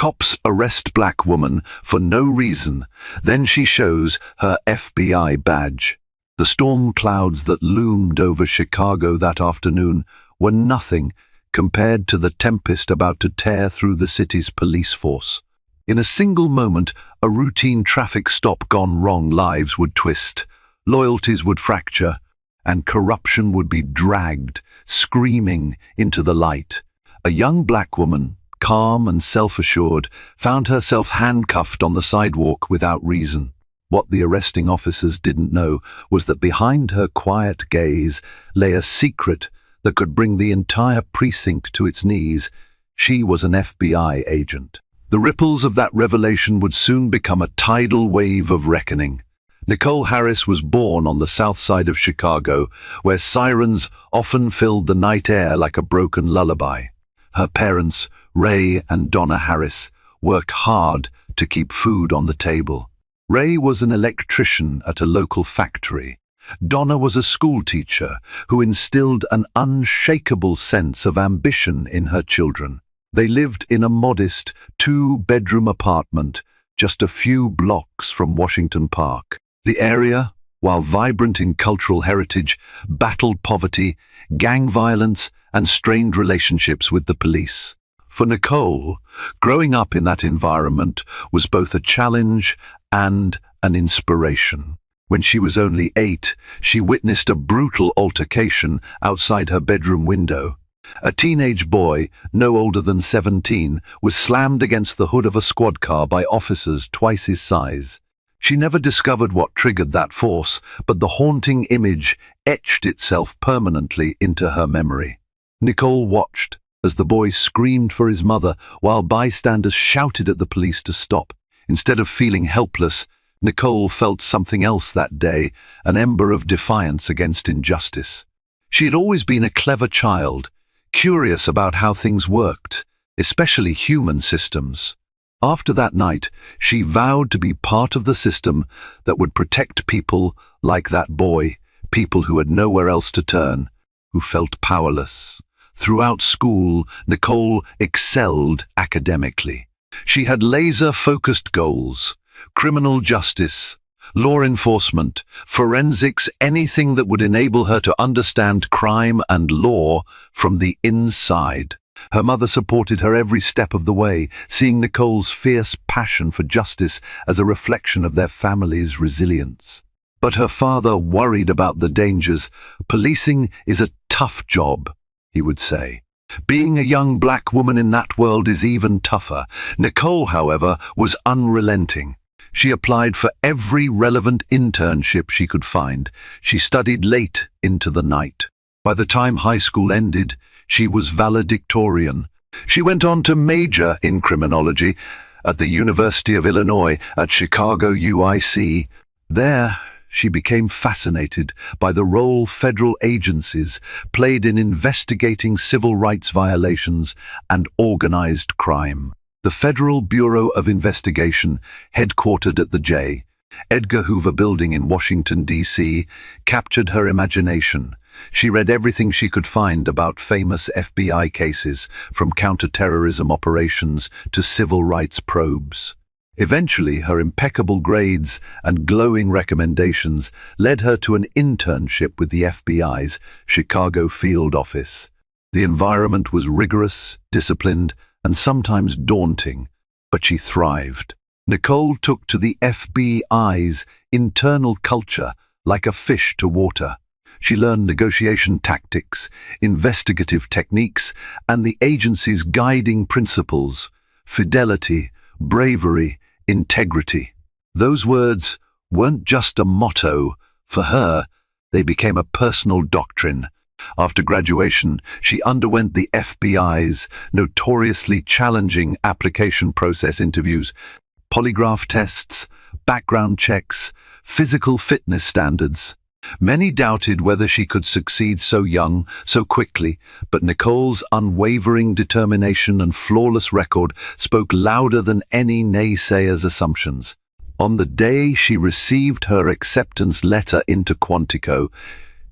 Cops arrest black woman for no reason. Then she shows her FBI badge. The storm clouds that loomed over Chicago that afternoon were nothing compared to the tempest about to tear through the city's police force. In a single moment, a routine traffic stop gone wrong, lives would twist, loyalties would fracture, and corruption would be dragged, screaming, into the light. A young black woman, calm and self-assured, found herself handcuffed on the sidewalk without reason. What the arresting officers didn't know was that behind her quiet gaze lay a secret that could bring the entire precinct to its knees. She was an FBI agent. The ripples of that revelation would soon become a tidal wave of reckoning. Nicole Harris was born on the south side of Chicago, where sirens often filled the night air like a broken lullaby. Her parents, Ray and Donna Harris, worked hard to keep food on the table. Ray was an electrician at a local factory. Donna was a schoolteacher who instilled an unshakable sense of ambition in her children. They lived in a modest two-bedroom apartment just a few blocks from Washington Park. The area, while vibrant in cultural heritage, battled poverty, gang violence, and strained relationships with the police. For Nicole, growing up in that environment was both a challenge and an inspiration. When she was only 8, she witnessed a brutal altercation outside her bedroom window. A teenage boy, no older than 17, was slammed against the hood of a squad car by officers twice his size. She never discovered what triggered that force, but the haunting image etched itself permanently into her memory. Nicole watched as the boy screamed for his mother while bystanders shouted at the police to stop. Instead of feeling helpless, Nicole felt something else that day, an ember of defiance against injustice. She had always been a clever child, curious about how things worked, especially human systems. After that night, she vowed to be part of the system that would protect people like that boy, people who had nowhere else to turn, who felt powerless. Throughout school, Nicole excelled academically. She had laser-focused goals: criminal justice, law enforcement, forensics, anything that would enable her to understand crime and law from the inside. Her mother supported her every step of the way, seeing Nicole's fierce passion for justice as a reflection of their family's resilience. But her father worried about the dangers. Policing is a tough job, he would say. Being a young black woman in that world is even tougher. Nicole, however, was unrelenting. She applied for every relevant internship she could find. She studied late into the night. By the time high school ended, she was valedictorian. She went on to major in criminology at the University of Illinois at Chicago UIC. There, she became fascinated by the role federal agencies played in investigating civil rights violations and organized crime. The Federal Bureau of Investigation, headquartered at the J. Edgar Hoover Building in Washington, D.C., captured her imagination. She read everything she could find about famous FBI cases, from counterterrorism operations to civil rights probes. Eventually, her impeccable grades and glowing recommendations led her to an internship with the FBI's Chicago field office. The environment was rigorous, disciplined, and sometimes daunting, but she thrived. Nicole took to the FBI's internal culture like a fish to water. She learned negotiation tactics, investigative techniques, and the agency's guiding principles: fidelity, bravery, integrity. Those words weren't just a motto. For her, they became a personal doctrine. After graduation, she underwent the FBI's notoriously challenging application process interviews, polygraph tests, background checks, physical fitness standards. Many doubted whether she could succeed so young, so quickly, but Nicole's unwavering determination and flawless record spoke louder than any naysayer's assumptions. On the day she received her acceptance letter into Quantico,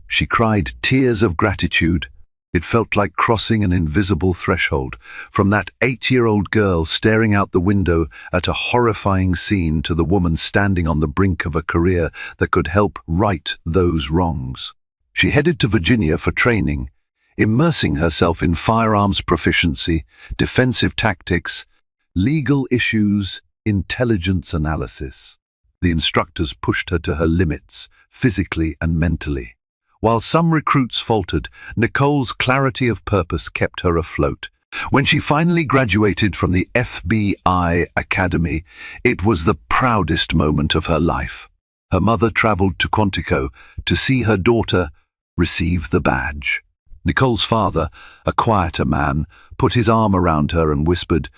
she cried tears of gratitude. It felt like crossing an invisible threshold, from that 8-year-old girl staring out the window at a horrifying scene to the woman standing on the brink of a career that could help right those wrongs. She headed to Virginia for training, immersing herself in firearms proficiency, defensive tactics, legal issues, intelligence analysis. The instructors pushed her to her limits, physically and mentally. While some recruits faltered, Nicole's clarity of purpose kept her afloat. When she finally graduated from the FBI Academy, it was the proudest moment of her life. Her mother traveled to Quantico to see her daughter receive the badge. Nicole's father, a quieter man, put his arm around her and whispered,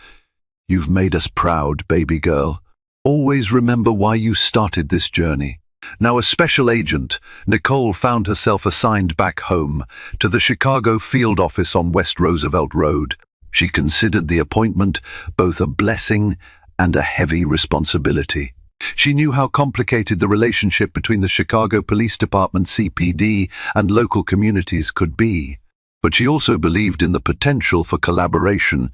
"You've made us proud, baby girl. Always remember why you started this journey." Now a special agent, Nicole found herself assigned back home to the Chicago field office on West Roosevelt Road. She considered the appointment both a blessing and a heavy responsibility. She knew how complicated the relationship between the Chicago Police Department (CPD) and local communities could be, but she also believed in the potential for collaboration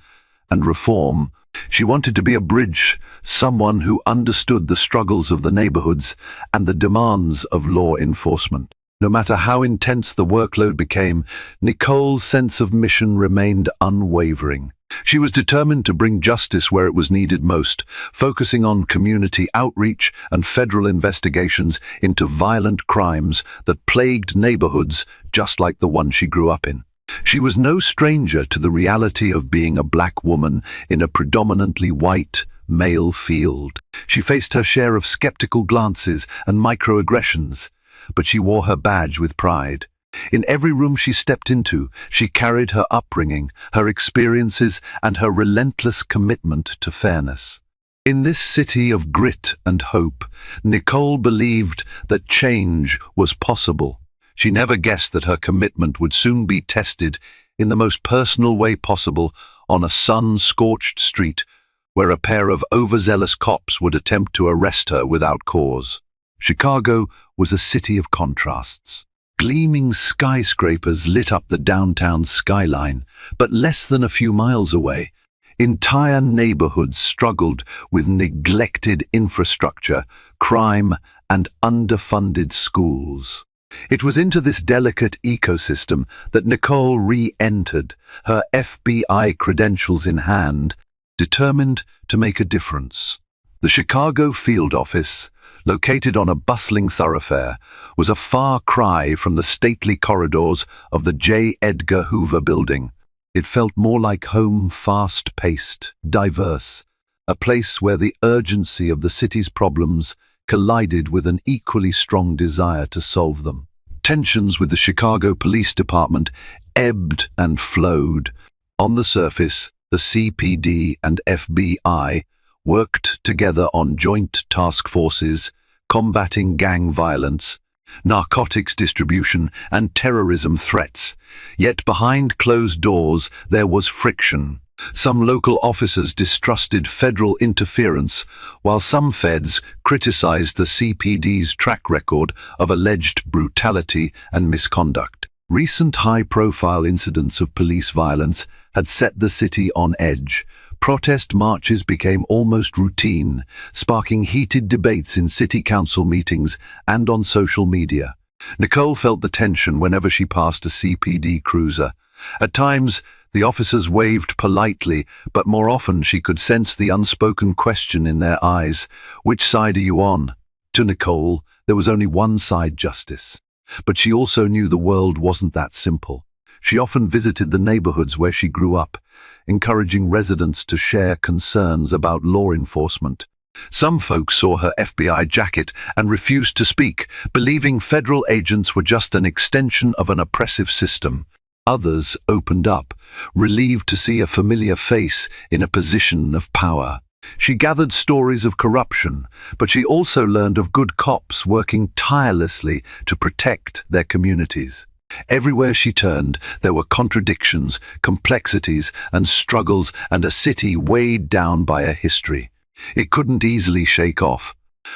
and reform. She wanted to be a bridge, someone who understood the struggles of the neighborhoods and the demands of law enforcement. No matter how intense the workload became, Nicole's sense of mission remained unwavering. She was determined to bring justice where it was needed most, focusing on community outreach and federal investigations into violent crimes that plagued neighborhoods just like the one she grew up in. She was no stranger to the reality of being a black woman in a predominantly white, male field. She faced her share of skeptical glances and microaggressions, but she wore her badge with pride. In every room she stepped into, she carried her upbringing, her experiences, and her relentless commitment to fairness. In this city of grit and hope, Nicole believed that change was possible. She never guessed that her commitment would soon be tested in the most personal way possible on a sun-scorched street where a pair of overzealous cops would attempt to arrest her without cause. Chicago was a city of contrasts. Gleaming skyscrapers lit up the downtown skyline, but less than a few miles away, entire neighborhoods struggled with neglected infrastructure, crime, and underfunded schools. It was into this delicate ecosystem that Nicole re-entered, her FBI credentials in hand, determined to make a difference. The Chicago field office, located on a bustling thoroughfare, was a far cry from the stately corridors of the J. Edgar Hoover building. It felt more like home, fast-paced, diverse, a place where the urgency of the city's problems collided with an equally strong desire to solve them. Tensions with the Chicago Police Department ebbed and flowed. On the surface, the CPD and FBI worked together on joint task forces, combating gang violence, narcotics distribution, and terrorism threats. Yet behind closed doors, there was friction. Some local officers distrusted federal interference, while some feds criticized the CPD's track record of alleged brutality and misconduct. Recent high-profile incidents of police violence had set the city on edge. Protest marches became almost routine, sparking heated debates in city council meetings and on social media. Nicole felt the tension whenever she passed a CPD cruiser. At times, the officers waved politely, but more often she could sense the unspoken question in their eyes. Which side are you on? To Nicole, there was only one side: justice. But she also knew the world wasn't that simple. She often visited the neighborhoods where she grew up, encouraging residents to share concerns about law enforcement. Some folks saw her FBI jacket and refused to speak, believing federal agents were just an extension of an oppressive system. Others opened up, relieved to see a familiar face in a position of power. She gathered stories of corruption, but she also learned of good cops working tirelessly to protect their communities. Everywhere she turned, there were contradictions, complexities, and struggles, and a city weighed down by a history it couldn't easily shake off.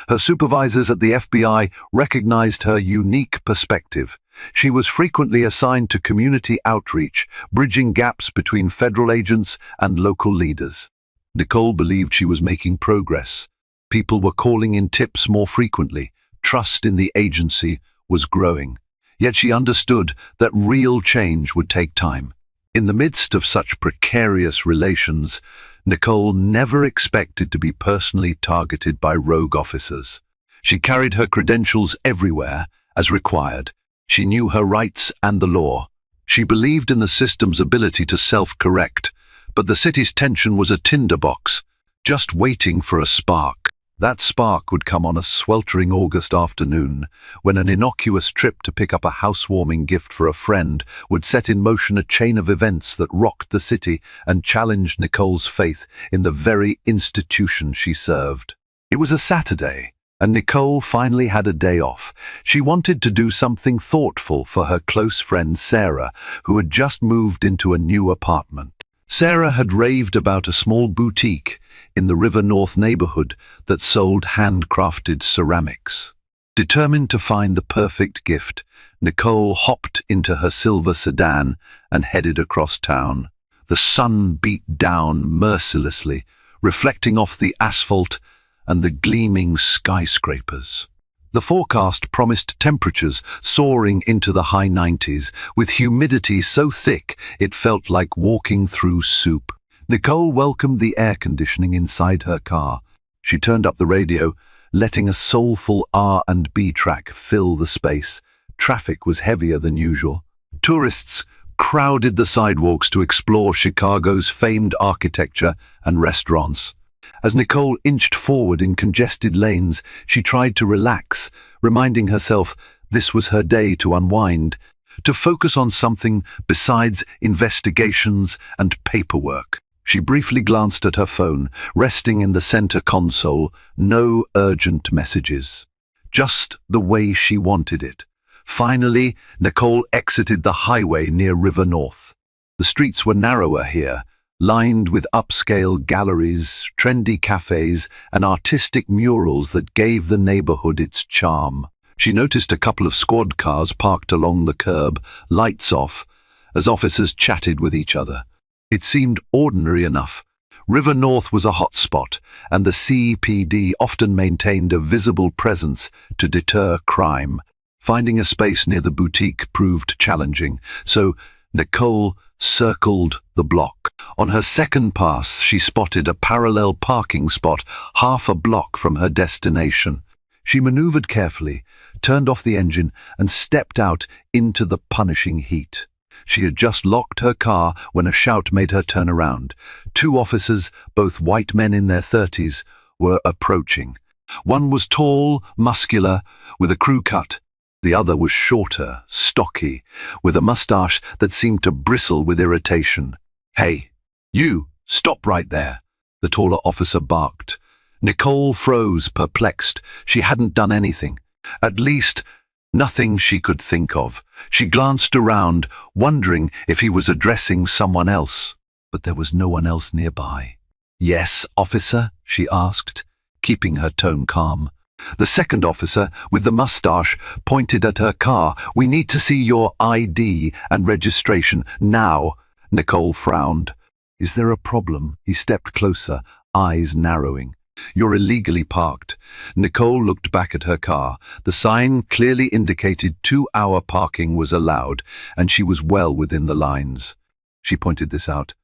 Her supervisors at the FBI recognized her unique perspective. She was frequently assigned to community outreach, bridging gaps between federal agents and local leaders. Nicole believed she was making progress. People were calling in tips more frequently. Trust in the agency was growing. Yet she understood that real change would take time. In the midst of such precarious relations, Nicole never expected to be personally targeted by rogue officers. She carried her credentials everywhere, as required. She knew her rights and the law. She believed in the system's ability to self-correct, but the city's tension was a tinderbox, just waiting for a spark. That spark would come on a sweltering August afternoon, when an innocuous trip to pick up a housewarming gift for a friend would set in motion a chain of events that rocked the city and challenged Nicole's faith in the very institution she served. It was a Saturday, and Nicole finally had a day off. She wanted to do something thoughtful for her close friend Sarah, who had just moved into a new apartment. Sarah had raved about a small boutique in the River North neighborhood that sold handcrafted ceramics. Determined to find the perfect gift, Nicole hopped into her silver sedan and headed across town. The sun beat down mercilessly, reflecting off the asphalt and the gleaming skyscrapers. The forecast promised temperatures soaring into the high 90s, with humidity so thick it felt like walking through soup. Nicole welcomed the air conditioning inside her car. She turned up the radio, letting a soulful R&B track fill the space. Traffic was heavier than usual. Tourists crowded the sidewalks to explore Chicago's famed architecture and restaurants. As Nicole inched forward in congested lanes, she tried to relax, reminding herself this was her day to unwind, to focus on something besides investigations and paperwork. She briefly glanced at her phone, resting in the center console. No urgent messages. Just the way she wanted it. Finally, Nicole exited the highway near River North. The streets were narrower here, lined with upscale galleries, trendy cafes, and artistic murals that gave the neighborhood its charm. She noticed a couple of squad cars parked along the curb, lights off, as officers chatted with each other. It seemed ordinary enough. River North was a hot spot, and the CPD often maintained a visible presence to deter crime. Finding a space near the boutique proved challenging, so Nicole circled the block. On her second pass, she spotted a parallel parking spot half a block from her destination. She maneuvered carefully, turned off the engine, and stepped out into the punishing heat. She had just locked her car when a shout made her turn around. Two officers, both white men in their 30s, were approaching. One was tall, muscular, with a crew cut. The other was shorter, stocky, with a mustache that seemed to bristle with irritation. "Hey, you, stop right there," the taller officer barked. Nicole froze, perplexed. She hadn't done anything. At least, nothing she could think of. She glanced around, wondering if he was addressing someone else, but there was no one else nearby. "Yes, officer?" she asked, keeping her tone calm. The second officer, with the mustache, pointed at her car. "We need to see your ID and registration, now." Nicole frowned. "Is there a problem?" He stepped closer, eyes narrowing. "You're illegally parked." Nicole looked back at her car. The sign clearly indicated 2-hour parking was allowed, and she was well within the lines. She pointed this out.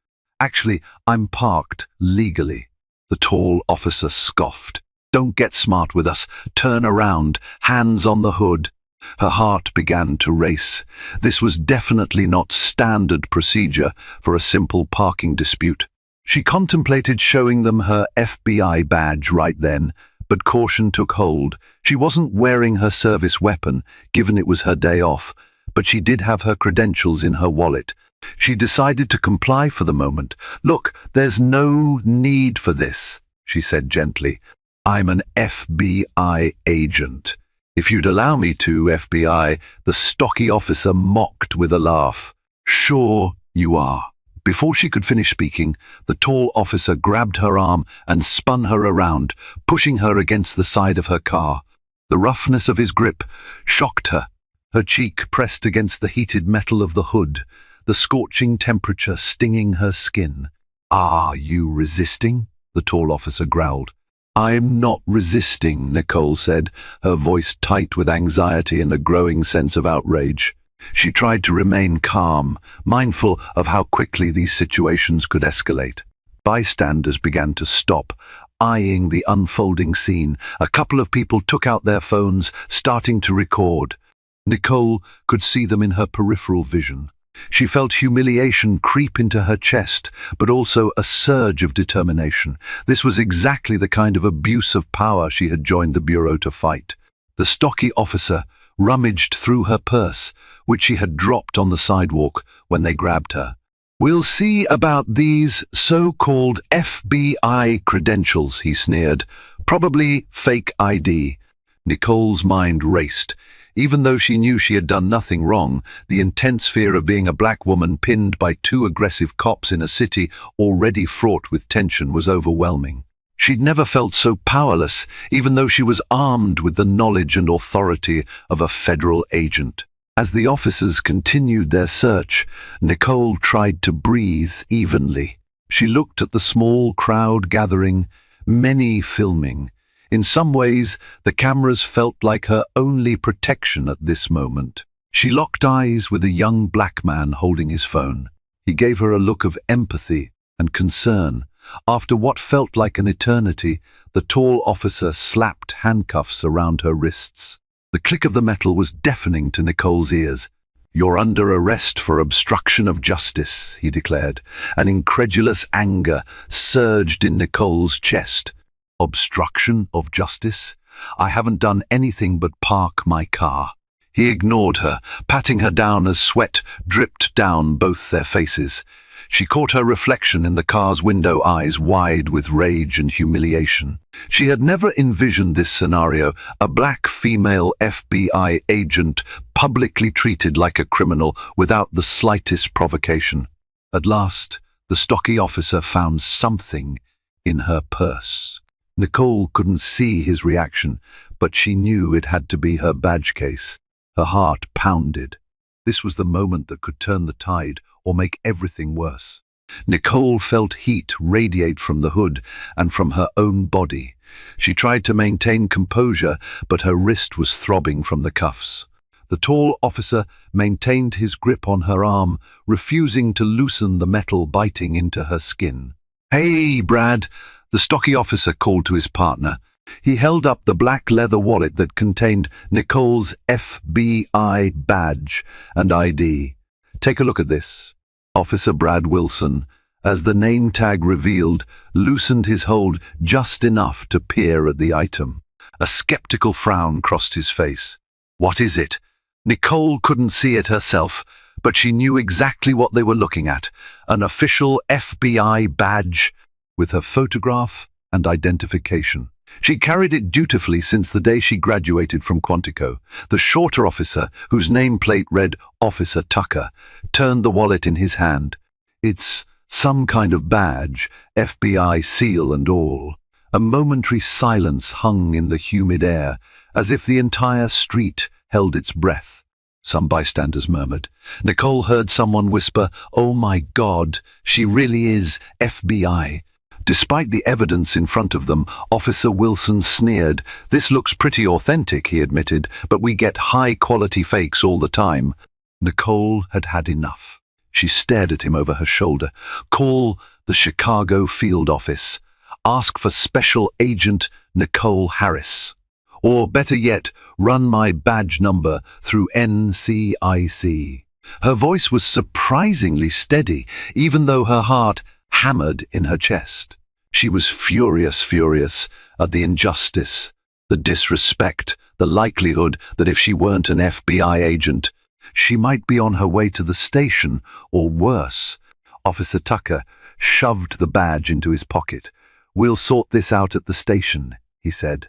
"Actually, I'm parked legally." The tall officer scoffed. "Don't get smart with us. Turn around, hands on the hood." Her heart began to race. This was definitely not standard procedure for a simple parking dispute. She contemplated showing them her FBI badge right then, but caution took hold. She wasn't wearing her service weapon, given it was her day off, but she did have her credentials in her wallet. She decided to comply for the moment. "Look, there's no need for this," she said gently. "I'm an FBI agent. If you'd allow me to, FBI," the stocky officer mocked with a laugh. "Sure you are." Before she could finish speaking, the tall officer grabbed her arm and spun her around, pushing her against the side of her car. The roughness of his grip shocked her, her cheek pressed against the heated metal of the hood, the scorching temperature stinging her skin. "Are you resisting?" the tall officer growled. "I'm not resisting," Nicole said, her voice tight with anxiety and a growing sense of outrage. She tried to remain calm, mindful of how quickly these situations could escalate. Bystanders began to stop, eyeing the unfolding scene. A couple of people took out their phones, starting to record. Nicole could see them in her peripheral vision. She felt humiliation creep into her chest, but also a surge of determination. This was exactly the kind of abuse of power she had joined the Bureau to fight. The stocky officer rummaged through her purse, which she had dropped on the sidewalk when they grabbed her. "We'll see about these so-called FBI credentials," he sneered. "Probably fake ID." Nicole's mind raced. Even though she knew she had done nothing wrong, the intense fear of being a black woman pinned by two aggressive cops in a city already fraught with tension was overwhelming. She'd never felt so powerless, even though she was armed with the knowledge and authority of a federal agent. As the officers continued their search, Nicole tried to breathe evenly. She looked at the small crowd gathering, many filming. In some ways, the cameras felt like her only protection at this moment. She locked eyes with a young black man holding his phone. He gave her a look of empathy and concern. After what felt like an eternity, the tall officer slapped handcuffs around her wrists. The click of the metal was deafening to Nicole's ears. "You're under arrest for obstruction of justice," he declared. An incredulous anger surged in Nicole's chest. "Obstruction of justice? I haven't done anything but park my car." He ignored her, patting her down as sweat dripped down both their faces. She caught her reflection in the car's window, eyes wide with rage and humiliation. She had never envisioned this scenario, a black female FBI agent publicly treated like a criminal without the slightest provocation. At last, the stocky officer found something in her purse. Nicole couldn't see his reaction, but she knew it had to be her badge case. Her heart pounded. This was the moment that could turn the tide or make everything worse. Nicole felt heat radiate from the hood and from her own body. She tried to maintain composure, but her wrist was throbbing from the cuffs. The tall officer maintained his grip on her arm, refusing to loosen the metal biting into her skin. "Hey, Brad," the stocky officer called to his partner. He held up the black leather wallet that contained Nicole's FBI badge and ID. "Take a look at this." Officer Brad Wilson, as the name tag revealed, loosened his hold just enough to peer at the item. A skeptical frown crossed his face. "What is it?" Nicole couldn't see it herself, but she knew exactly what they were looking at. An official FBI badge with her photograph and identification. She carried it dutifully since the day she graduated from Quantico. The shorter officer, whose nameplate read Officer Tucker, turned the wallet in his hand. "It's some kind of badge, FBI seal and all." A momentary silence hung in the humid air, as if the entire street held its breath. Some bystanders murmured. Nicole heard someone whisper, "Oh my God, she really is FBI." Despite the evidence in front of them, Officer Wilson sneered. "This looks pretty authentic," he admitted, "but we get high-quality fakes all the time." Nicole had had enough. She stared at him over her shoulder. "Call the Chicago field office. Ask for Special Agent Nicole Harris. Or better yet, run my badge number through NCIC." Her voice was surprisingly steady, even though her heart hammered in her chest. She was furious at the injustice, the disrespect, the likelihood that if she weren't an FBI agent, she might be on her way to the station, or worse. Officer Tucker shoved the badge into his pocket. "We'll sort this out at the station," he said.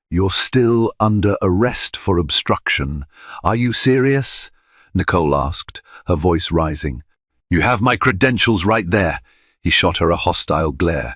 "You're still under arrest for obstruction. Are you serious?" Nicole asked, her voice rising. "You have my credentials right there." He shot her a hostile glare.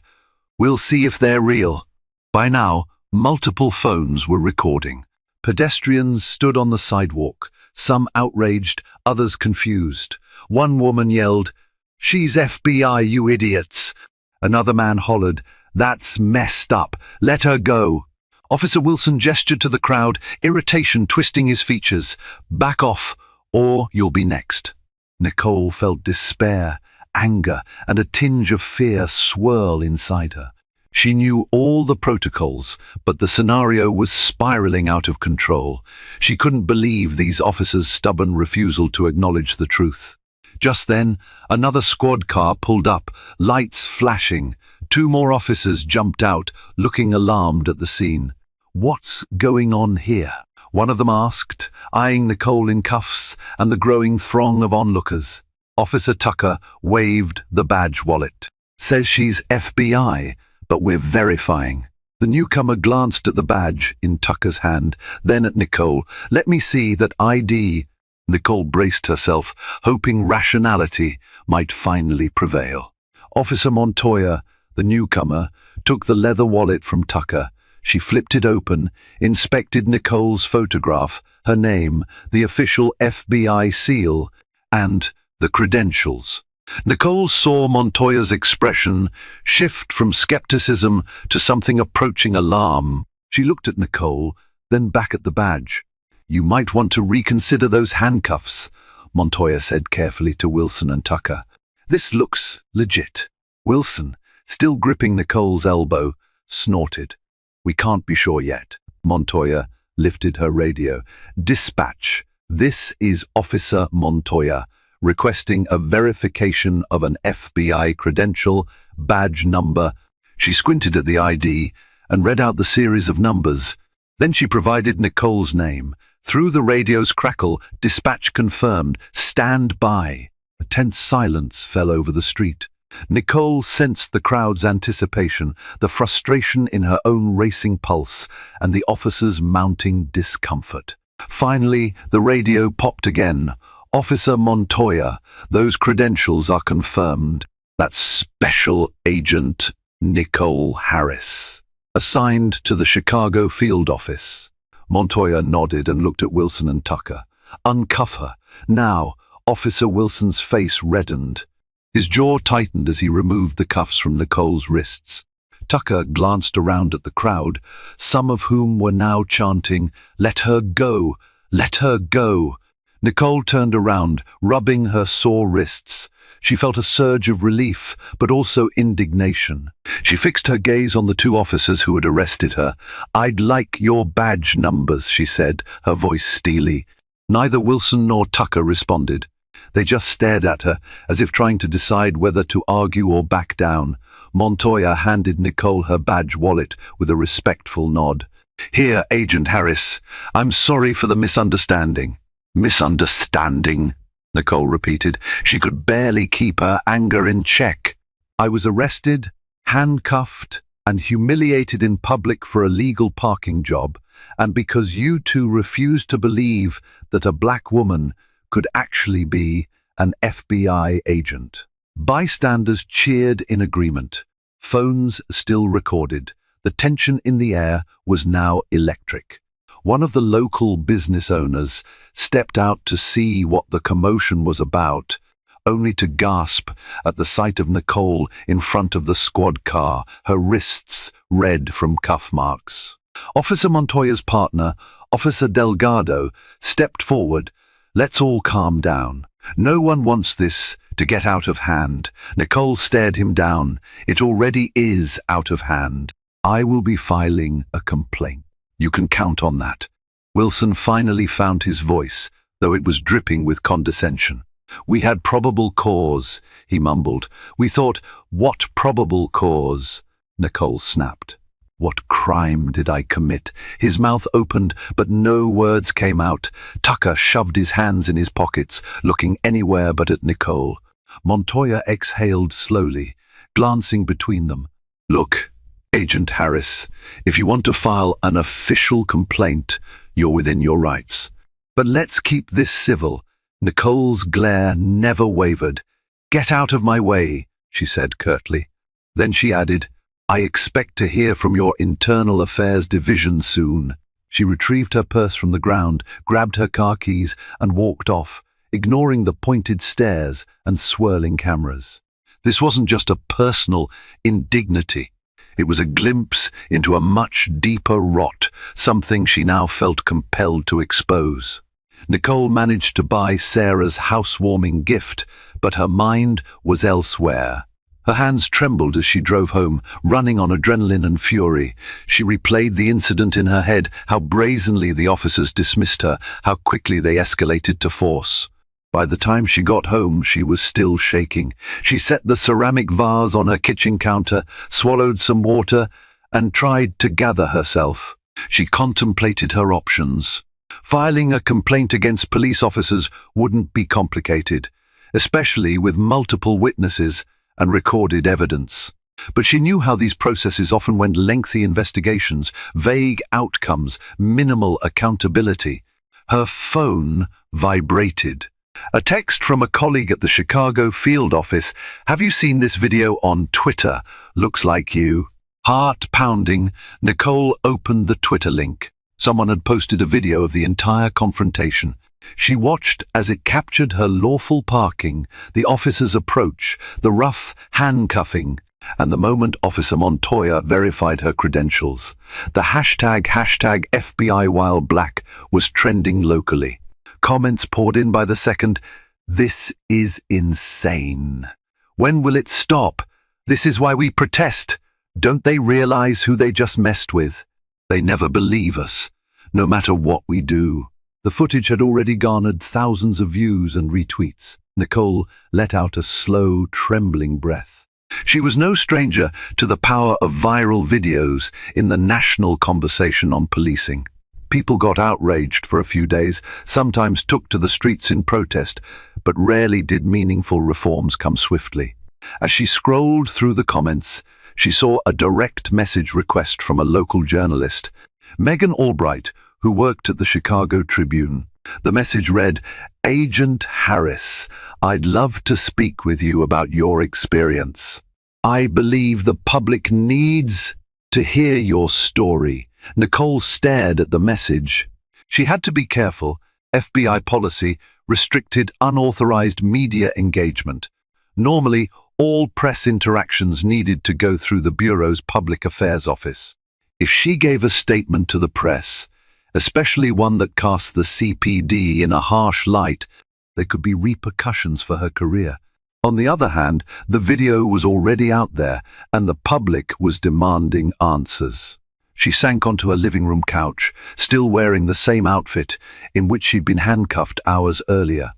"We'll see if they're real." By now, multiple phones were recording. Pedestrians stood on the sidewalk, Some outraged, others confused. One woman yelled, "She's FBI, you idiots!" Another man hollered, "That's messed up. Let her go." Officer Wilson gestured to the crowd, irritation twisting his features. "Back off, or you'll be next." Nicole felt despair, anger, and a tinge of fear swirl inside her. She knew all the protocols, but the scenario was spiraling out of control. She couldn't believe these officers' stubborn refusal to acknowledge the truth. Just then, another squad car pulled up, lights flashing. 2 more officers jumped out, looking alarmed at the scene. "What's going on here?" one of them asked, eyeing Nicole in cuffs and the growing throng of onlookers. Officer Tucker waved the badge wallet. "Says she's FBI, but we're verifying." The newcomer glanced at the badge in Tucker's hand, then at Nicole. "Let me see that ID." Nicole braced herself, hoping rationality might finally prevail. Officer Montoya, the newcomer, took the leather wallet from Tucker. She flipped it open, inspected Nicole's photograph, her name, the official FBI seal, and the credentials. Nicole saw Montoya's expression shift from skepticism to something approaching alarm. She looked at Nicole, then back at the badge. "You might want to reconsider those handcuffs," Montoya said carefully to Wilson and Tucker. "This looks legit." Wilson, still gripping Nicole's elbow, snorted. "We can't be sure yet." Montoya lifted her radio. "Dispatch, this is Officer Montoya, requesting a verification of an FBI credential, badge number." She squinted at the ID and read out the series of numbers. Then she provided Nicole's name. Through the radio's crackle, dispatch confirmed, "Stand by." A tense silence fell over the street. Nicole sensed the crowd's anticipation, the frustration in her own racing pulse, and the officer's mounting discomfort. Finally, the radio popped again. "Officer Montoya, those credentials are confirmed. That's Special Agent Nicole Harris, assigned to the Chicago field office." Montoya nodded and looked at Wilson and Tucker. "Uncuff her. Now." Officer Wilson's face reddened. His jaw tightened as he removed the cuffs from Nicole's wrists. Tucker glanced around at the crowd, some of whom were now chanting, "Let her go! Let her go!" Nicole turned around, rubbing her sore wrists. She felt a surge of relief, but also indignation. She fixed her gaze on the 2 officers who had arrested her. "I'd like your badge numbers," she said, her voice steely. Neither Wilson nor Tucker responded. They just stared at her, as if trying to decide whether to argue or back down. Montoya handed Nicole her badge wallet with a respectful nod. "Here, Agent Harris. I'm sorry for the misunderstanding." "Misunderstanding?" Nicole repeated. She could barely keep her anger in check. "I was arrested, handcuffed, and humiliated in public for a legal parking job, and because you 2 refused to believe that a black woman could actually be an FBI agent." Bystanders cheered in agreement. Phones still recorded. The tension in the air was now electric. One of the local business owners stepped out to see what the commotion was about, only to gasp at the sight of Nicole in front of the squad car, her wrists red from cuff marks. Officer Montoya's partner, Officer Delgado, stepped forward. "Let's all calm down. No one wants this to get out of hand." Nicole stared him down. "It already is out of hand. I will be filing a complaint. You can count on that." Wilson finally found his voice, though it was dripping with condescension. "We had probable cause," he mumbled. "We thought, what probable cause?" Nicole snapped. "What crime did I commit?" His mouth opened, but no words came out. Tucker shoved his hands in his pockets, looking anywhere but at Nicole. Montoya exhaled slowly, glancing between them. "Look, Agent Harris, if you want to file an official complaint, you're within your rights. But let's keep this civil." Nicole's glare never wavered. "Get out of my way," she said curtly. Then she added, "I expect to hear from your Internal Affairs Division soon." She retrieved her purse from the ground, grabbed her car keys, and walked off, ignoring the pointed stares and swirling cameras. This wasn't just a personal indignity. It was a glimpse into a much deeper rot, something she now felt compelled to expose. Nicole managed to buy Sarah's housewarming gift, but her mind was elsewhere. Her hands trembled as she drove home, running on adrenaline and fury. She replayed the incident in her head, how brazenly the officers dismissed her, how quickly they escalated to force. By the time she got home, she was still shaking. She set the ceramic vase on her kitchen counter, swallowed some water, and tried to gather herself. She contemplated her options. Filing a complaint against police officers wouldn't be complicated, especially with multiple witnesses and recorded evidence. But she knew how these processes often went: lengthy investigations, vague outcomes, minimal accountability. Her phone vibrated. A text from a colleague at the Chicago field office. "Have you seen this video on Twitter? Looks like you." Heart pounding, Nicole opened the Twitter link. Someone had posted a video of the entire confrontation. She watched as it captured her lawful parking, the officer's approach, the rough handcuffing, and the moment Officer Montoya verified her credentials. The hashtag FBI while black was trending locally. Comments poured in by the second. "This is insane. When will it stop? This is why we protest. Don't they realize who they just messed with? They never believe us, no matter what we do." The footage had already garnered thousands of views and retweets. Nicole let out a slow, trembling breath. She was no stranger to the power of viral videos in the national conversation on policing. People got outraged for a few days, sometimes took to the streets in protest, but rarely did meaningful reforms come swiftly. As she scrolled through the comments, she saw a direct message request from a local journalist, Megan Albright, who worked at the Chicago Tribune. The message read, "Agent Harris, I'd love to speak with you about your experience. I believe the public needs to hear your story." Nicole stared at the message. She had to be careful. FBI policy restricted unauthorized media engagement. Normally, all press interactions needed to go through the Bureau's Public Affairs Office. If she gave a statement to the press, especially one that cast the CPD in a harsh light, there could be repercussions for her career. On the other hand, the video was already out there, and the public was demanding answers. She sank onto her living room couch, still wearing the same outfit in which she'd been handcuffed hours earlier.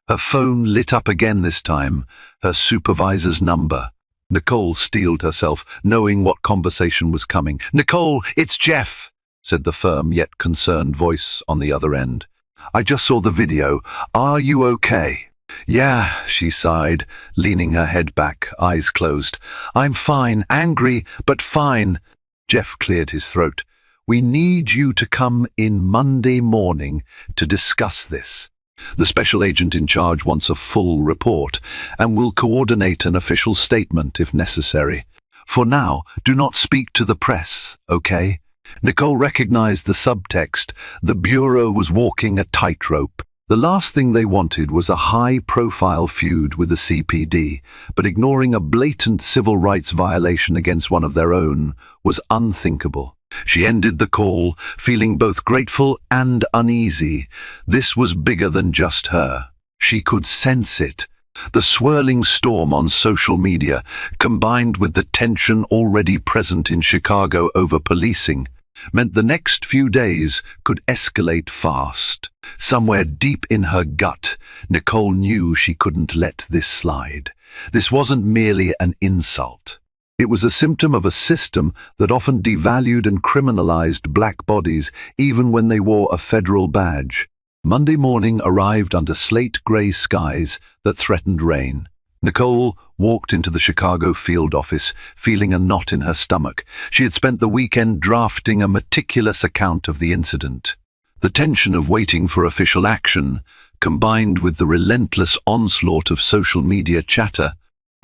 Her phone lit up again this time, her supervisor's number. Nicole steeled herself, knowing what conversation was coming. "Nicole, it's Jeff," said the firm yet concerned voice on the other end. "I just saw the video. Are you okay?" "Yeah," she sighed, leaning her head back, eyes closed. "I'm fine, angry, but fine." Jeff cleared his throat. "We need you to come in Monday morning to discuss this. The special agent in charge wants a full report and will coordinate an official statement if necessary. For now, do not speak to the press, okay?" Nicole recognized the subtext. The Bureau was walking a tightrope. The last thing they wanted was a high-profile feud with the CPD, but ignoring a blatant civil rights violation against one of their own was unthinkable. She ended the call, feeling both grateful and uneasy. This was bigger than just her. She could sense it. The swirling storm on social media, combined with the tension already present in Chicago over policing, meant the next few days could escalate fast. Somewhere deep in her gut, Nicole knew she couldn't let this slide. This wasn't merely an insult. It was a symptom of a system that often devalued and criminalized black bodies, even when they wore a federal badge. Monday morning arrived under slate-gray skies that threatened rain. Nicole walked into the Chicago field office, feeling a knot in her stomach. She had spent the weekend drafting a meticulous account of the incident. The tension of waiting for official action, combined with the relentless onslaught of social media chatter,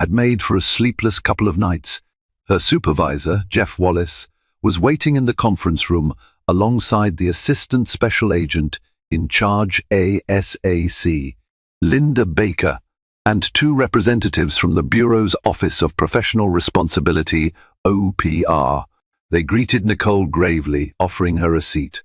had made for a sleepless couple of nights. Her supervisor, Jeff Wallace, was waiting in the conference room, alongside the Assistant Special Agent in charge ASAC, Linda Baker, and two representatives from the Bureau's Office of Professional Responsibility, OPR. They greeted Nicole gravely, offering her a seat.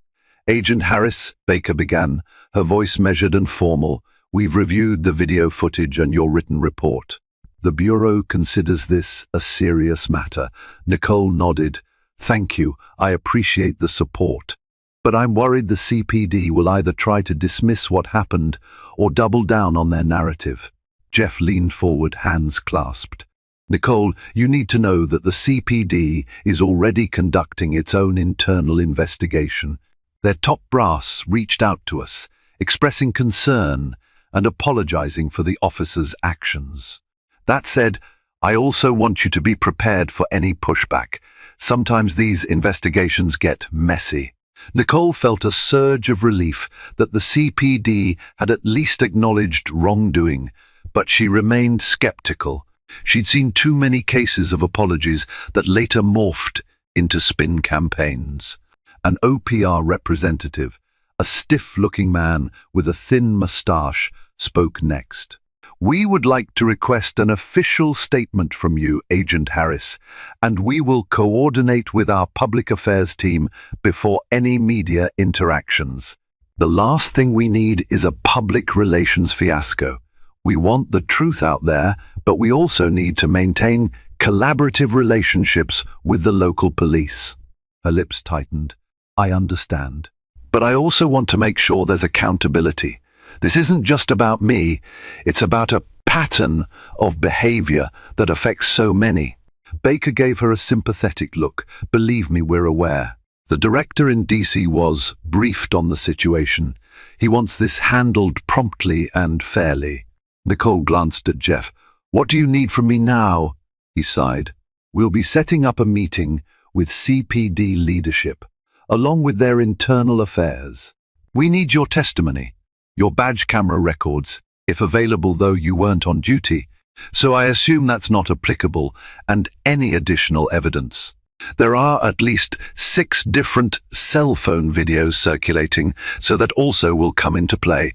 "Agent Harris," Baker began, her voice measured and formal, "we've reviewed the video footage and your written report. The Bureau considers this a serious matter." Nicole nodded. "Thank you, I appreciate the support. But I'm worried the CPD will either try to dismiss what happened or double down on their narrative." Jeff leaned forward, hands clasped. "Nicole, you need to know that the CPD is already conducting its own internal investigation. Their top brass reached out to us, expressing concern and apologizing for the officers' actions. That said, I also want you to be prepared for any pushback. Sometimes these investigations get messy." Nicole felt a surge of relief that the CPD had at least acknowledged wrongdoing, but she remained skeptical. She'd seen too many cases of apologies that later morphed into spin campaigns. An OPR representative, a stiff-looking man with a thin mustache, spoke next. "We would like to request an official statement from you, Agent Harris, and we will coordinate with our public affairs team before any media interactions. The last thing we need is a public relations fiasco. We want the truth out there, but we also need to maintain collaborative relationships with the local police." Her lips tightened. "I understand. But I also want to make sure there's accountability. This isn't just about me, it's about a pattern of behavior that affects so many." Baker gave her a sympathetic look. "Believe me, we're aware. The director in DC was briefed on the situation. He wants this handled promptly and fairly." Nicole glanced at Jeff. "What do you need from me now?" He sighed. "We'll be setting up a meeting with CPD leadership, along with their internal affairs. We need your testimony, your badge camera records, if available though you weren't on duty, so I assume that's not applicable, and any additional evidence. There are at least 6 different cell phone videos circulating, so that also will come into play."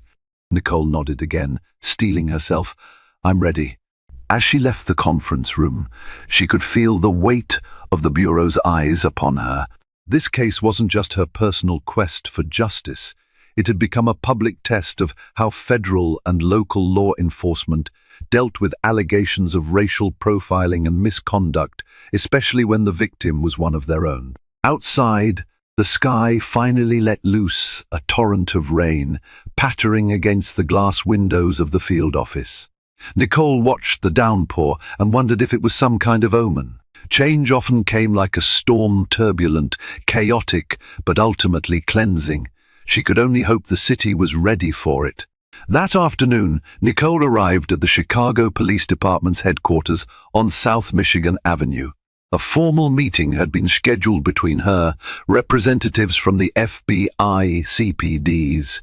Nicole nodded again, steeling herself. "I'm ready." As she left the conference room, she could feel the weight of the Bureau's eyes upon her. This case wasn't just her personal quest for justice. It had become a public test of how federal and local law enforcement dealt with allegations of racial profiling and misconduct, especially when the victim was one of their own. Outside, the sky finally let loose a torrent of rain, pattering against the glass windows of the field office. Nicole watched the downpour and wondered if it was some kind of omen. Change often came like a storm, turbulent, chaotic, but ultimately cleansing. She could only hope the city was ready for it. That afternoon, Nicole arrived at the Chicago Police Department's headquarters on South Michigan Avenue. A formal meeting had been scheduled between her, representatives from the FBI CPD's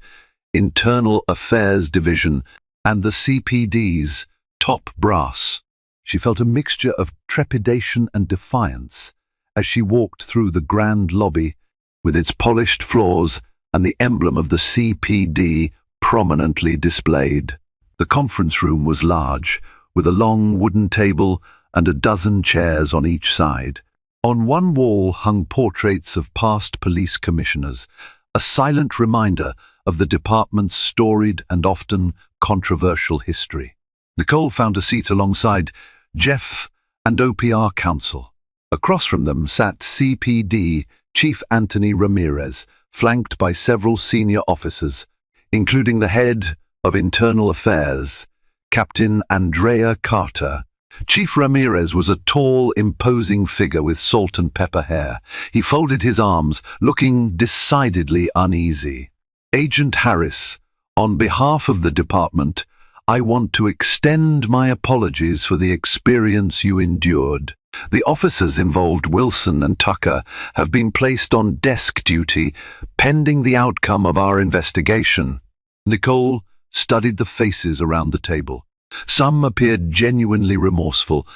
Internal Affairs Division, and the CPD's top brass. She felt a mixture of trepidation and defiance as she walked through the grand lobby with its polished floors and the emblem of the CPD prominently displayed. The conference room was large, with a long wooden table and a dozen chairs on each side. On one wall hung portraits of past police commissioners, a silent reminder of the department's storied and often controversial history. Nicole found a seat alongside Jeff and OPR counsel. Across from them sat CPD Chief Anthony Ramirez, flanked by several senior officers, including the head of Internal Affairs, Captain Andrea Carter. Chief Ramirez was a tall, imposing figure with salt and pepper hair. He folded his arms, looking decidedly uneasy. "Agent Harris, on behalf of the department, I want to extend my apologies for the experience you endured. The officers involved, Wilson and Tucker, have been placed on desk duty pending the outcome of our investigation." Nicole studied the faces around the table. Some appeared genuinely remorseful.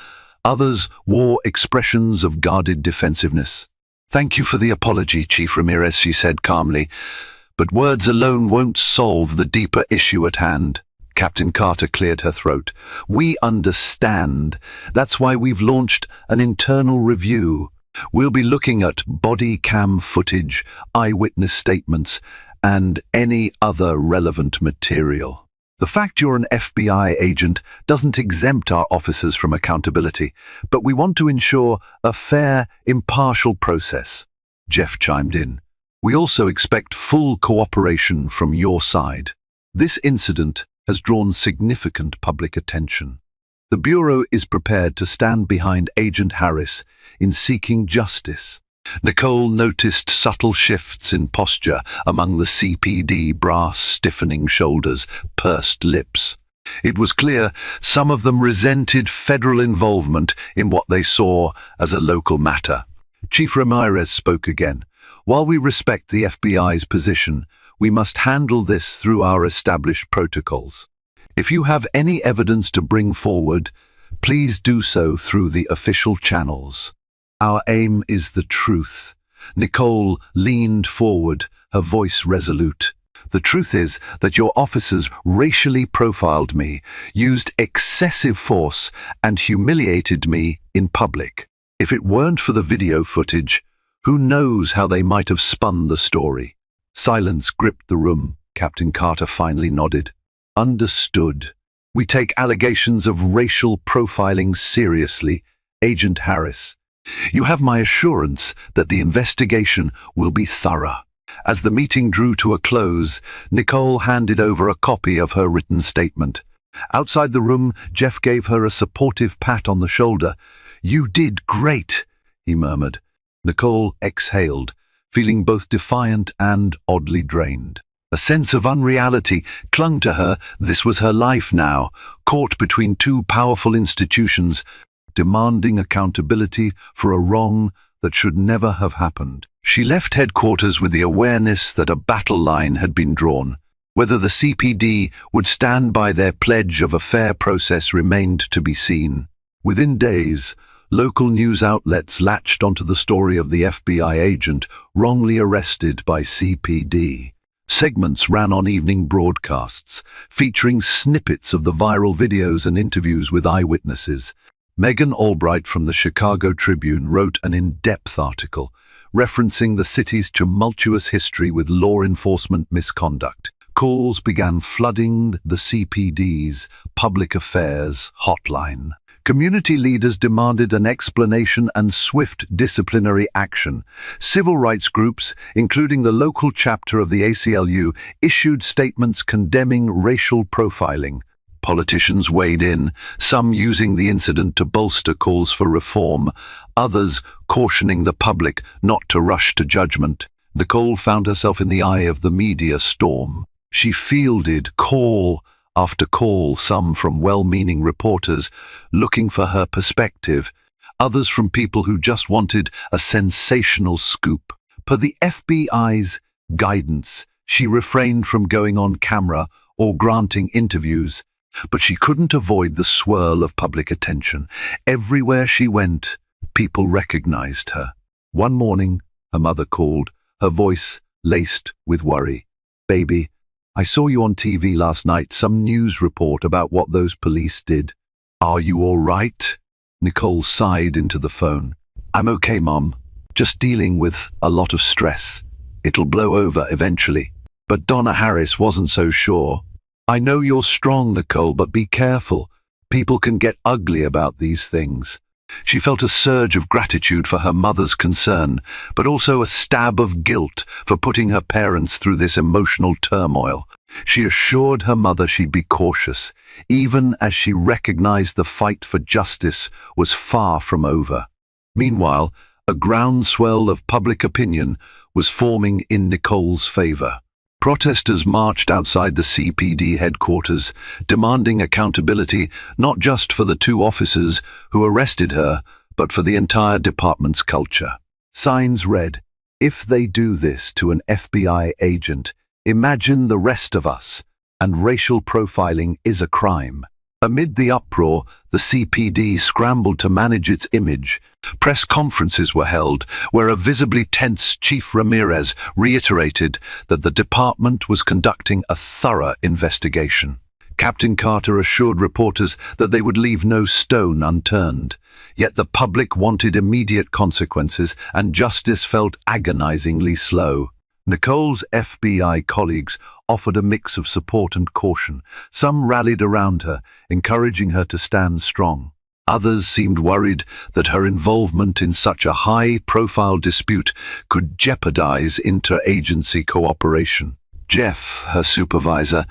Others wore expressions of guarded defensiveness. "Thank you for the apology, Chief Ramirez," she said calmly. "But words alone won't solve the deeper issue at hand." Captain Carter cleared her throat. "We understand. That's why we've launched an internal review. We'll be looking at body cam footage, eyewitness statements, and any other relevant material. The fact you're an FBI agent doesn't exempt our officers from accountability, but we want to ensure a fair, impartial process." Jeff chimed in. "We also expect full cooperation from your side." This incident has drawn significant public attention. The Bureau is prepared to stand behind Agent Harris in seeking justice. Nicole noticed subtle shifts in posture among the CPD brass, stiffening shoulders, pursed lips. It was clear some of them resented federal involvement in what they saw as a local matter. Chief Ramirez spoke again. "While we respect the FBI's position, we must handle this through our established protocols. If you have any evidence to bring forward, please do so through the official channels. Our aim is the truth." Nicole leaned forward, her voice resolute. "The truth is that your officers racially profiled me, used excessive force, and humiliated me in public. If it weren't for the video footage, who knows how they might have spun the story." Silence gripped the room. Captain Carter finally nodded. "Understood. We take allegations of racial profiling seriously, Agent Harris. You have my assurance that the investigation will be thorough." As the meeting drew to a close, Nicole handed over a copy of her written statement. Outside the room, Jeff gave her a supportive pat on the shoulder. "You did great," he murmured. Nicole exhaled, feeling both defiant and oddly drained. A sense of unreality clung to her. This was her life now, caught between two powerful institutions, demanding accountability for a wrong that should never have happened. She left headquarters with the awareness that a battle line had been drawn. Whether the CPD would stand by their pledge of a fair process remained to be seen. Within days, local news outlets latched onto the story of the FBI agent wrongly arrested by CPD. Segments ran on evening broadcasts, featuring snippets of the viral videos and interviews with eyewitnesses. Megan Albright from the Chicago Tribune wrote an in-depth article referencing the city's tumultuous history with law enforcement misconduct. Calls began flooding the CPD's public affairs hotline. Community leaders demanded an explanation and swift disciplinary action. Civil rights groups, including the local chapter of the ACLU, issued statements condemning racial profiling. Politicians weighed in, some using the incident to bolster calls for reform, others cautioning the public not to rush to judgment. Nicole found herself in the eye of the media storm. She fielded call after call, some from well-meaning reporters looking for her perspective, others from people who just wanted a sensational scoop. Per the FBI's guidance, she refrained from going on camera or granting interviews, but she couldn't avoid the swirl of public attention. Everywhere she went, people recognized her. One morning, her mother called, her voice laced with worry. "Baby, I saw you on TV last night, some news report about what those police did. Are you all right?" Nicole sighed into the phone. "I'm okay, Mom. Just dealing with a lot of stress. It'll blow over eventually." But Donna Harris wasn't so sure. "I know you're strong, Nicole, but be careful. People can get ugly about these things." She felt a surge of gratitude for her mother's concern, but also a stab of guilt for putting her parents through this emotional turmoil. She assured her mother she'd be cautious, even as she recognized the fight for justice was far from over. Meanwhile, a groundswell of public opinion was forming in Nicole's favor. Protesters marched outside the CPD headquarters, demanding accountability not just for the two officers who arrested her, but for the entire department's culture. Signs read, "If they do this to an FBI agent, imagine the rest of us, and racial profiling is a crime." Amid the uproar, the CPD scrambled to manage its image. Press conferences were held, where a visibly tense Chief Ramirez reiterated that the department was conducting a thorough investigation. Captain Carter assured reporters that they would leave no stone unturned. Yet the public wanted immediate consequences, and justice felt agonizingly slow. Nicole's FBI colleagues offered a mix of support and caution. Some rallied around her, encouraging her to stand strong. Others seemed worried that her involvement in such a high-profile dispute could jeopardize interagency cooperation. Jeff, her supervisor,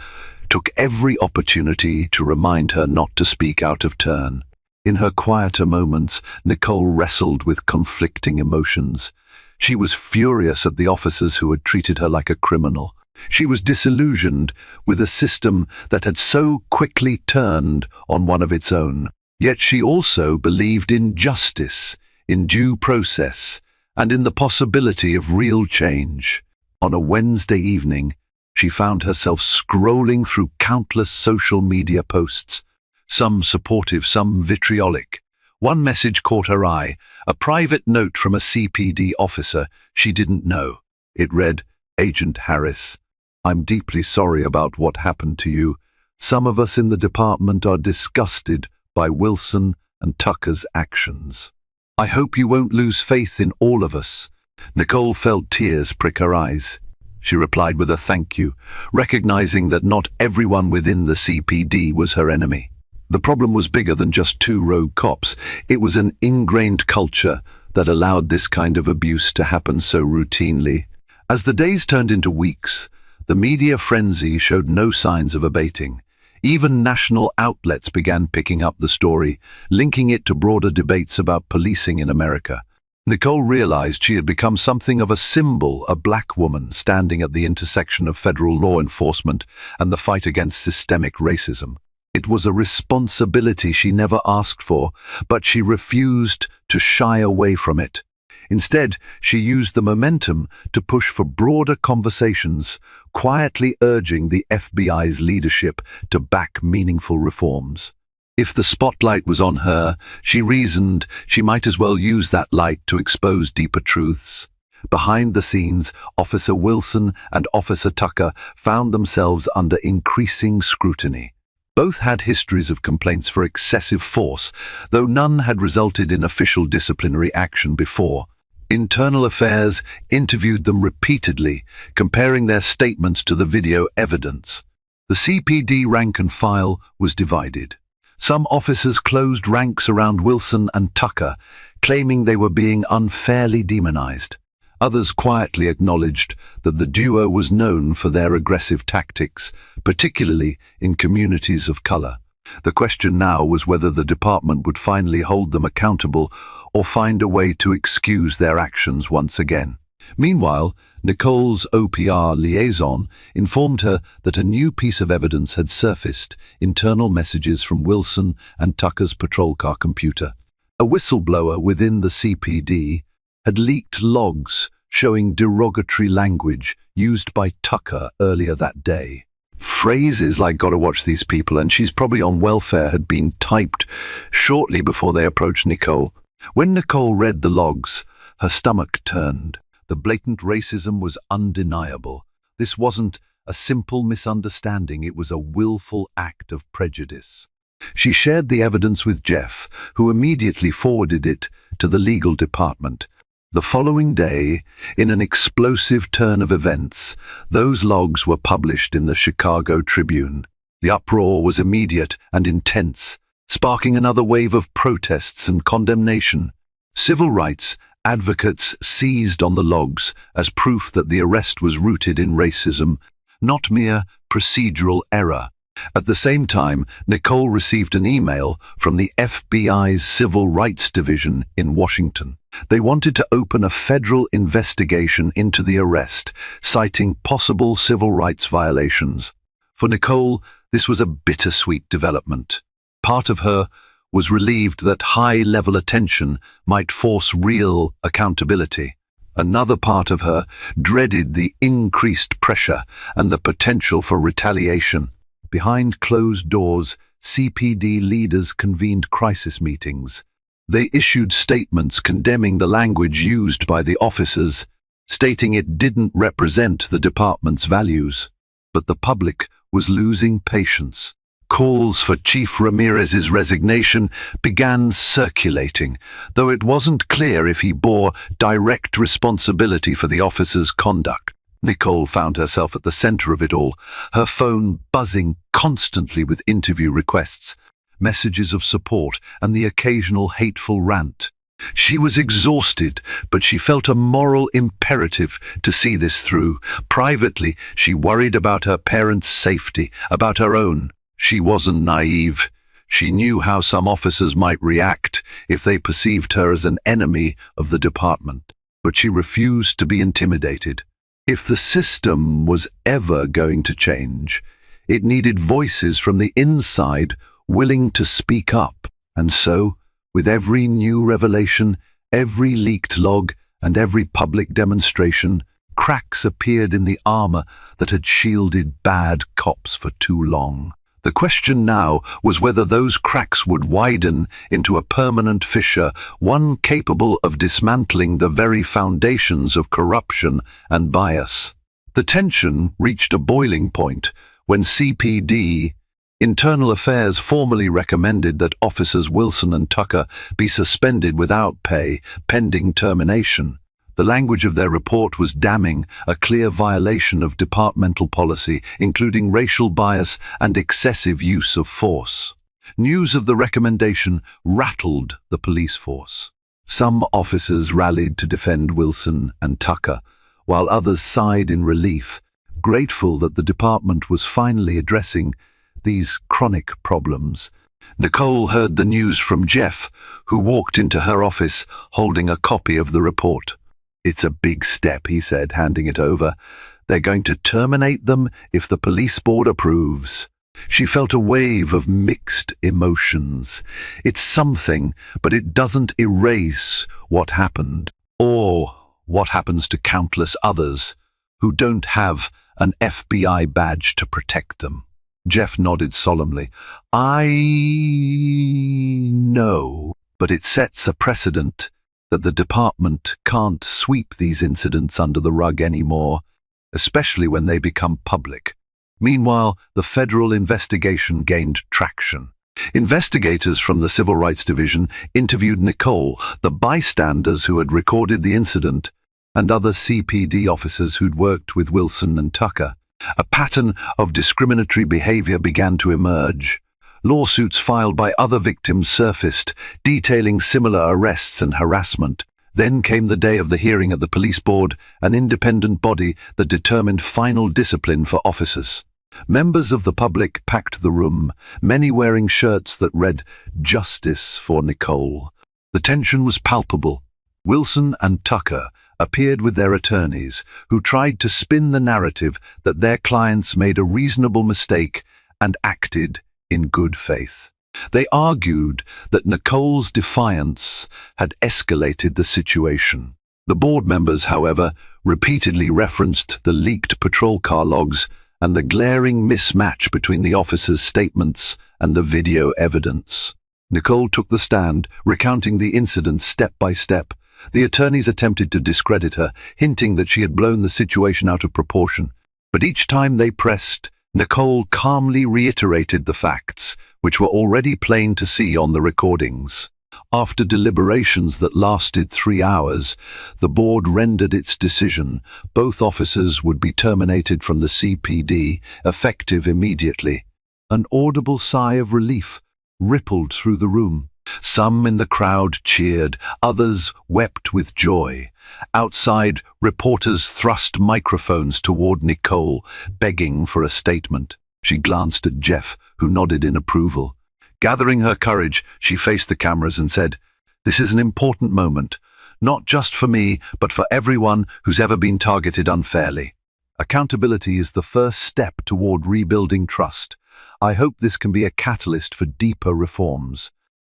took every opportunity to remind her not to speak out of turn. In her quieter moments, Nicole wrestled with conflicting emotions. She was furious at the officers who had treated her like a criminal. She was disillusioned with a system that had so quickly turned on one of its own. Yet she also believed in justice, in due process, and in the possibility of real change. On a Wednesday evening, she found herself scrolling through countless social media posts, some supportive, some vitriolic. One message caught her eye, a private note from a CPD officer she didn't know. It read, "Agent Harris, I'm deeply sorry about what happened to you. Some of us in the department are disgusted by Wilson and Tucker's actions. I hope you won't lose faith in all of us." Nicole felt tears prick her eyes. She replied with a thank you, recognizing that not everyone within the CPD was her enemy. The problem was bigger than just two rogue cops. It was an ingrained culture that allowed this kind of abuse to happen so routinely. As the days turned into weeks, the media frenzy showed no signs of abating. Even national outlets began picking up the story, linking it to broader debates about policing in America. Nicole realized she had become something of a symbol, a black woman standing at the intersection of federal law enforcement and the fight against systemic racism. It was a responsibility she never asked for, but she refused to shy away from it. Instead, she used the momentum to push for broader conversations, quietly urging the FBI's leadership to back meaningful reforms. If the spotlight was on her, she reasoned she might as well use that light to expose deeper truths. Behind the scenes, Officer Wilson and Officer Tucker found themselves under increasing scrutiny. Both had histories of complaints for excessive force, though none had resulted in official disciplinary action before. Internal Affairs interviewed them repeatedly, comparing their statements to the video evidence. The CPD rank and file was divided. Some officers closed ranks around Wilson and Tucker, claiming they were being unfairly demonized. Others quietly acknowledged that the duo was known for their aggressive tactics, particularly in communities of color. The question now was whether the department would finally hold them accountable or find a way to excuse their actions once again. Meanwhile, Nicole's OPR liaison informed her that a new piece of evidence had surfaced: internal messages from Wilson and Tucker's patrol car computer. A whistleblower within the CPD had leaked logs showing derogatory language used by Tucker earlier that day. Phrases like "gotta watch these people" and "she's probably on welfare" had been typed shortly before they approached Nicole. When Nicole read the logs, her stomach turned. The blatant racism was undeniable. This wasn't a simple misunderstanding, it was a willful act of prejudice. She shared the evidence with Jeff, who immediately forwarded it to the legal department. The following day, in an explosive turn of events, those logs were published in the Chicago Tribune. The uproar was immediate and intense, sparking another wave of protests and condemnation. Civil rights advocates seized on the logs as proof that the arrest was rooted in racism, not mere procedural error. At the same time, Nicole received an email from the FBI's Civil Rights Division in Washington. They wanted to open a federal investigation into the arrest, citing possible civil rights violations. For Nicole, this was a bittersweet development. Part of her was relieved that high-level attention might force real accountability. Another part of her dreaded the increased pressure and the potential for retaliation. Behind closed doors, CPD leaders convened crisis meetings. They issued statements condemning the language used by the officers, stating it didn't represent the department's values. But the public was losing patience. Calls for Chief Ramirez's resignation began circulating, though it wasn't clear if he bore direct responsibility for the officers' conduct. Nicole found herself at the center of it all, her phone buzzing constantly with interview requests, messages of support, and the occasional hateful rant. She was exhausted, but she felt a moral imperative to see this through. Privately, she worried about her parents' safety, about her own. She wasn't naive. She knew how some officers might react if they perceived her as an enemy of the department, but she refused to be intimidated. If the system was ever going to change, it needed voices from the inside willing to speak up. And so, with every new revelation, every leaked log, and every public demonstration, cracks appeared in the armor that had shielded bad cops for too long. The question now was whether those cracks would widen into a permanent fissure, one capable of dismantling the very foundations of corruption and bias. The tension reached a boiling point when CPD Internal Affairs formally recommended that Officers Wilson and Tucker be suspended without pay, pending termination. The language of their report was damning, a clear violation of departmental policy, including racial bias and excessive use of force. News of the recommendation rattled the police force. Some officers rallied to defend Wilson and Tucker, while others sighed in relief, grateful that the department was finally addressing these chronic problems. Nicole heard the news from Jeff, who walked into her office holding a copy of the report. "It's a big step," he said, handing it over. "They're going to terminate them if the police board approves." She felt a wave of mixed emotions. It's something, but it doesn't erase what happened, or what happens to countless others who don't have an FBI badge to protect them. Jeff nodded solemnly. "I know, but it sets a precedent that the department can't sweep these incidents under the rug anymore, especially when they become public." Meanwhile, the federal investigation gained traction. Investigators from the Civil Rights Division interviewed Nicole, the bystanders who had recorded the incident, and other CPD officers who'd worked with Wilson and Tucker. A pattern of discriminatory behavior began to emerge. Lawsuits filed by other victims surfaced, detailing similar arrests and harassment. Then came the day of the hearing at the police board, an independent body that determined final discipline for officers. Members of the public packed the room, many wearing shirts that read "Justice for Nicole." The tension was palpable. Wilson and Tucker appeared with their attorneys, who tried to spin the narrative that their clients made a reasonable mistake and acted in good faith. They argued that Nicole's defiance had escalated the situation. The board members, however, repeatedly referenced the leaked patrol car logs and the glaring mismatch between the officers' statements and the video evidence. Nicole took the stand, recounting the incident step by step. The attorneys attempted to discredit her, hinting that she had blown the situation out of proportion. But each time they pressed, Nicole calmly reiterated the facts, which were already plain to see on the recordings. After deliberations that lasted 3 hours, the board rendered its decision. Both officers would be terminated from the CPD, effective immediately. An audible sigh of relief rippled through the room. Some in the crowd cheered, others wept with joy. Outside, reporters thrust microphones toward Nicole, begging for a statement. She glanced at Jeff, who nodded in approval. Gathering her courage, she faced the cameras and said, "This is an important moment, not just for me, but for everyone who's ever been targeted unfairly. Accountability is the first step toward rebuilding trust. I hope this can be a catalyst for deeper reforms."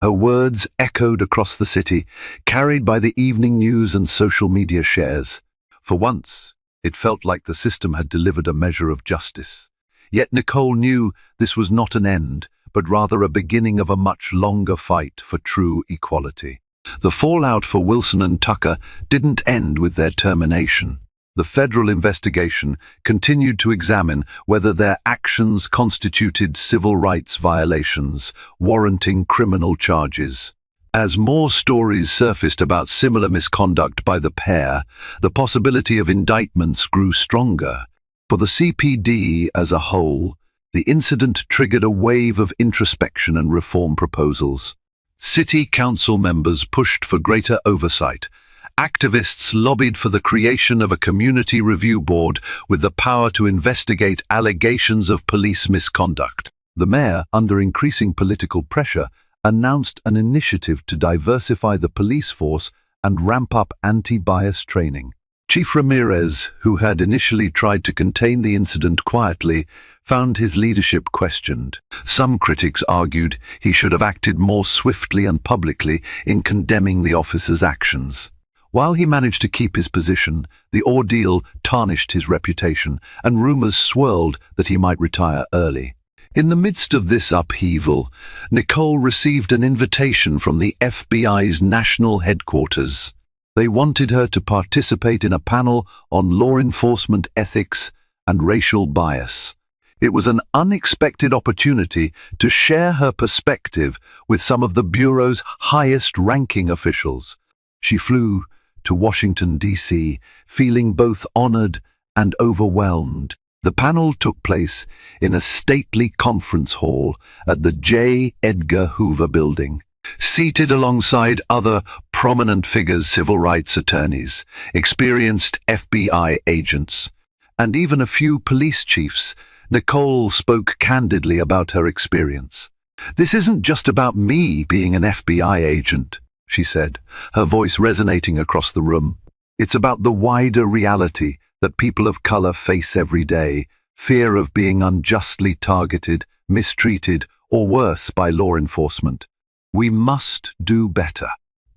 Her words echoed across the city, carried by the evening news and social media shares. For once, it felt like the system had delivered a measure of justice. Yet Nicole knew this was not an end, but but rather a beginning of a much longer fight for true equality. The fallout for Wilson and Tucker didn't end with their termination. The federal investigation continued to examine whether their actions constituted civil rights violations, warranting criminal charges. As more stories surfaced about similar misconduct by the pair, the possibility of indictments grew stronger. For the CPD as a whole, the incident triggered a wave of introspection and reform proposals. City council members pushed for greater oversight. Activists lobbied for the creation of a community review board with the power to investigate allegations of police misconduct. The mayor, under increasing political pressure, announced an initiative to diversify the police force and ramp up anti-bias training. Chief Ramirez, who had initially tried to contain the incident quietly, found his leadership questioned. Some critics argued he should have acted more swiftly and publicly in condemning the officer's actions. While he managed to keep his position, the ordeal tarnished his reputation, and rumors swirled that he might retire early. In the midst of this upheaval, Nicole received an invitation from the FBI's national headquarters. They wanted her to participate in a panel on law enforcement ethics and racial bias. It was an unexpected opportunity to share her perspective with some of the Bureau's highest-ranking officials. She flew to Washington, D.C., feeling both honored and overwhelmed. The panel took place in a stately conference hall at the J. Edgar Hoover Building. Seated alongside other prominent figures, civil rights attorneys, experienced FBI agents, and even a few police chiefs, Nicole spoke candidly about her experience. "This isn't just about me being an FBI agent," she said, her voice resonating across the room. "It's about the wider reality that people of color face every day, fear of being unjustly targeted, mistreated, or worse by law enforcement. We must do better.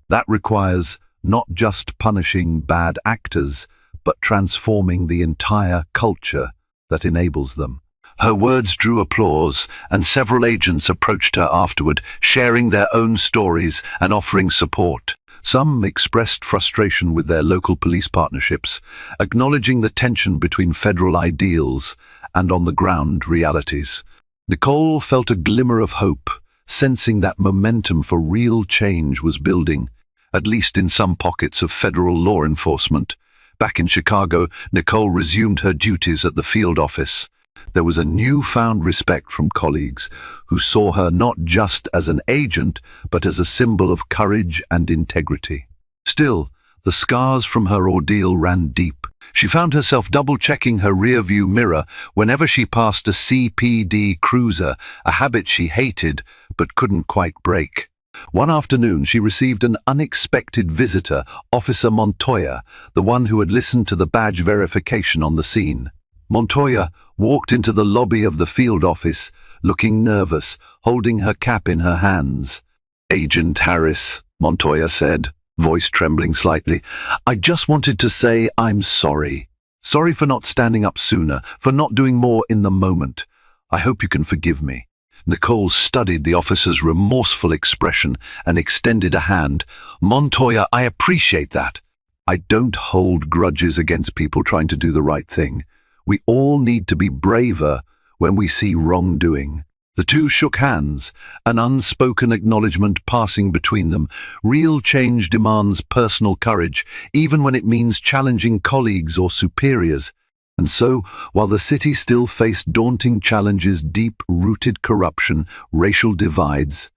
That requires not just punishing bad actors, but transforming the entire culture that enables them." Her words drew applause, and several agents approached her afterward, sharing their own stories and offering support. Some expressed frustration with their local police partnerships, acknowledging the tension between federal ideals and on-the-ground realities. Nicole felt a glimmer of hope, sensing that momentum for real change was building, at least in some pockets of federal law enforcement. Back in Chicago, Nicole resumed her duties at the field office. There was a newfound respect from colleagues who saw her not just as an agent, but as a symbol of courage and integrity. Still, the scars from her ordeal ran deep. She found herself double-checking her rear-view mirror whenever she passed a CPD cruiser, a habit she hated but couldn't quite break. One afternoon, she received an unexpected visitor, Officer Montoya, the one who had listened to the badge verification on the scene. Montoya walked into the lobby of the field office, looking nervous, holding her cap in her hands. "Agent Harris," Montoya said, voice trembling slightly, "I just wanted to say I'm sorry. Sorry for not standing up sooner, for not doing more in the moment. I hope you can forgive me." Nicole studied the officer's remorseful expression and extended a hand. "Montoya, I appreciate that. I don't hold grudges against people trying to do the right thing. We all need to be braver when we see wrongdoing." The two shook hands, an unspoken acknowledgement passing between them. Real change demands personal courage, even when it means challenging colleagues or superiors. And so, while the city still faced daunting challenges, deep-rooted corruption, racial divides,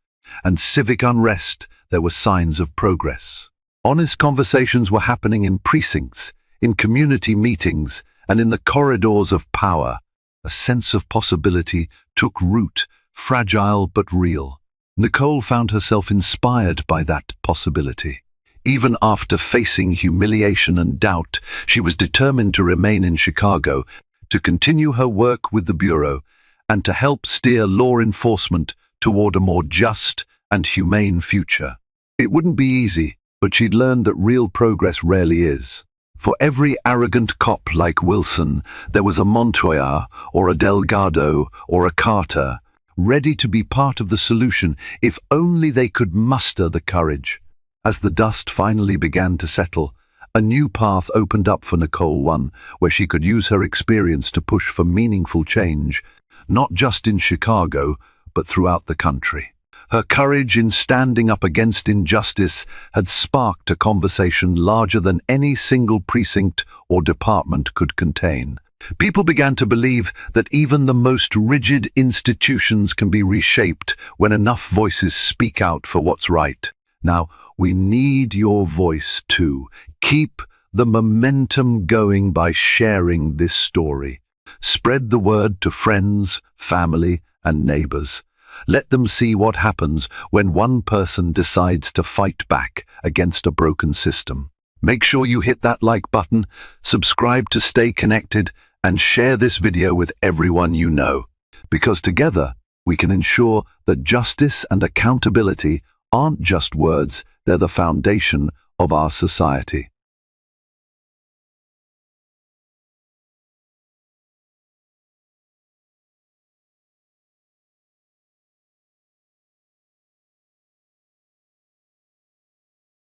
and civic unrest, there were signs of progress. Honest conversations were happening in precincts, in community meetings, and in the corridors of power. A sense of possibility took root, fragile but real. Nicole found herself inspired by that possibility. Even after facing humiliation and doubt, she was determined to remain in Chicago, to continue her work with the Bureau, and to help steer law enforcement toward a more just and humane future. It wouldn't be easy, but she'd learned that real progress rarely is. For every arrogant cop like Wilson, there was a Montoya, or a Delgado, or a Carter. ready to be part of the solution if only they could muster the courage. As the dust finally began to settle, a new path opened up for Nicole, one where she could use her experience to push for meaningful change, not just in Chicago, but throughout the country. Her courage in standing up against injustice had sparked a conversation larger than any single precinct or department could contain. People began to believe that even the most rigid institutions can be reshaped when enough voices speak out for what's right. Now, we need your voice too. Keep the momentum going by sharing this story. Spread the word to friends, family, and neighbors. Let them see what happens when one person decides to fight back against a broken system. Make sure you hit that like button, subscribe to stay connected, and share this video with everyone you know. Because together, we can ensure that justice and accountability aren't just words, they're the foundation of our society.